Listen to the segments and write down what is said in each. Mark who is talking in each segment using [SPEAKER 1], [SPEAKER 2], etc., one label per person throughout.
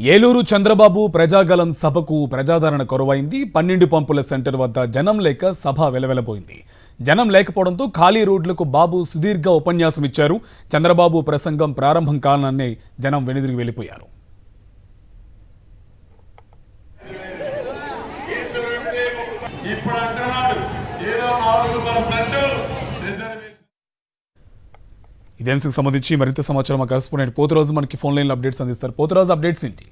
[SPEAKER 1] ఏలూరు చంద్రబాబు ప్రజాగలం సభకు ప్రజాదరణ కొరవైంది. 12 పంపుల సెంటర్ వద్ద జనం లేక సభ వెలవెలబోయింది. జనం లేకపోవడంతో ఖాళీ రోడ్లకు బాబు సుదీర్ఘ ఉపన్యాసం ఇచ్చారు. చంద్రబాబు ప్రసంగం ప్రారంభం కాలనే జనం వెనుదిరిగి వెళ్లిపోయారు. ఇదే అంశకు సంబంధించి మరింత సమాచారం మా కరెస్పాండెంట్ పోతురాజు మనకి ఫోన్ లైన్ అప్డేట్స్ అందిస్తారు. పోతురాజు, అప్డేట్స్ ఏంటి?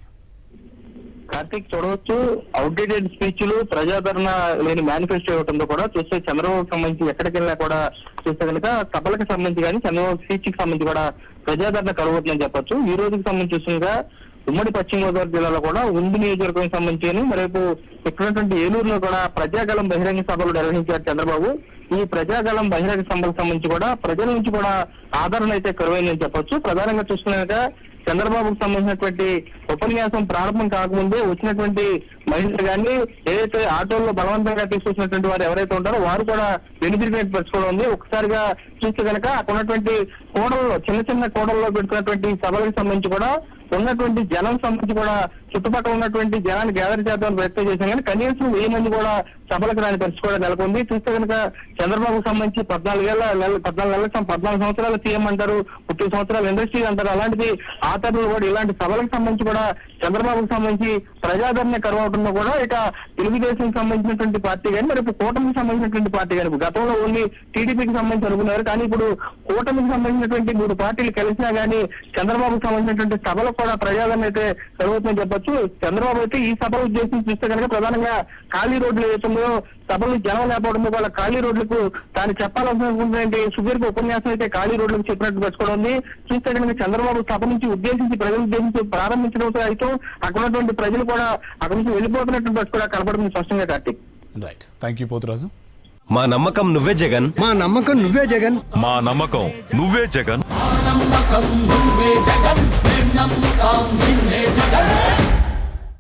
[SPEAKER 2] కార్తీక్, చూడవచ్చు అవుట్డేటెడ్ స్పీచ్లు, ప్రజాదరణ లేని మేనిఫెస్టో ఇవ్వడంతో కూడా చూస్తే చంద్రబాబుకి సంబంధించి ఎక్కడికి వెళ్ళినా కూడా చూస్తే కనుక సభలకు సంబంధించి కానీ చంద్రబాబు స్పీచ్ కి సంబంధించి కూడా ప్రజాదరణ కలుగుతుందని చెప్పొచ్చు. ఈ రోజుకి సంబంధించి చూస్తుండగా ఉమ్మడి పశ్చిమ గోదావరి జిల్లాలో కూడా ఉండి నియోజకవర్గం సంబంధించి మరేపు ఇక్కడున్నటువంటి ఏలూరులో కూడా ప్రజాగలం బహిరంగ సభలు నిర్వహించారు చంద్రబాబు. ఈ ప్రజాగలం బహిరంగ సభలకు సంబంధించి కూడా ప్రజల నుంచి కూడా ఆదరణ అయితే కరువైందని చెప్పొచ్చు. ప్రధానంగా చూసుకున్నాక చంద్రబాబుకు సంబంధించినటువంటి ఉపన్యాసం ప్రారంభం కాకముందే వచ్చినటువంటి మహిళలు కానీ ఏదైతే ఆటోల్లో బలవంతంగా తీసుకొచ్చినటువంటి వారు ఎవరైతే ఉంటారో వారు కూడా వెనుదిరిగినట్టు పరిస్థితి ఉంది. ఒకసారిగా చూస్తే కనుక అక్కడ ఉన్నటువంటి కోడల్లో, చిన్న చిన్న కోడల్లో పెడుతున్నటువంటి సభలకు సంబంధించి కూడా ఉన్నటువంటి జనం సంబంధించి కూడా చుట్టుపక్కల ఉన్నటువంటి జనాన్ని గ్యాదర్ చేద్దామని ప్రయత్నం చేశాం కానీ కనీసం 1000 మంది కూడా సభలకు రాని పరిస్థితి కూడా నెలకొంది. చూస్తే కనుక చంద్రబాబుకు సంబంధించి 14 సంవత్సరాల సీఎం అంటారు, 30 సంవత్సరాల ఇండస్ట్రీ అంటారు. అలాంటిది ఆ తరుణంలో కూడా ఇలాంటి సభలకు సంబంధించి కూడా చంద్రబాబుకు సంబంధించి ప్రజాదరణ కరువవడంలో కూడా ఇక తెలుగుదేశం సంబంధించినటువంటి పార్టీ కానీ మరి ఇప్పుడు కూటమికి సంబంధించినటువంటి పార్టీ కానీ గతంలో ఓన్లీ టీడీపీకి సంబంధించి అనుకున్నారు కానీ ఇప్పుడు కూటమికి సంబంధించినటువంటి 3 పార్టీలు కలిసినా కానీ చంద్రబాబుకు సంబంధించినటువంటి సభలకు కూడా ప్రజాదరణ అయితే కలుగుతుందని చెప్పొచ్చు. చంద్రబాబు అయితే ఈ సభలు ఉద్దేశించి చూస్తే కనుక ప్రధానంగా ఖాళీ రోడ్లు ఏవైతుందో సభలు జనం లేకపోవడం వల్ల ఖాళీ రోడ్లకు తాను చెప్పాలనుకున్నటువంటి సుదీర్ఘ ఉపన్యాసం అయితే ఖాళీ రోడ్లకు చెప్పినట్టు పెట్టుకోవడం ఉంది. చూస్తే కనుక చంద్రబాబు సభ నుంచి ఉద్దేశించి ప్రజలు ఉద్దేశించి ప్రారంభించడంతో అయితే అక్కడ ఉన్నటువంటి ప్రజలు కూడా అక్కడ నుంచి వెళ్ళిపోతున్నట్టు కూడా కనబడుతుంది స్పష్టంగా. Karthik,
[SPEAKER 1] right, thank you Poturaju.
[SPEAKER 3] మా నమ్మకం నువ్వే జగన్,
[SPEAKER 4] మా నమ్మకం నువ్వే జగన్,
[SPEAKER 3] మా నమ్మకం నువ్వే జగన్.
[SPEAKER 5] నమ్మకం నువ్వే జగన్, నమ్మకం నిన్నే జగన్.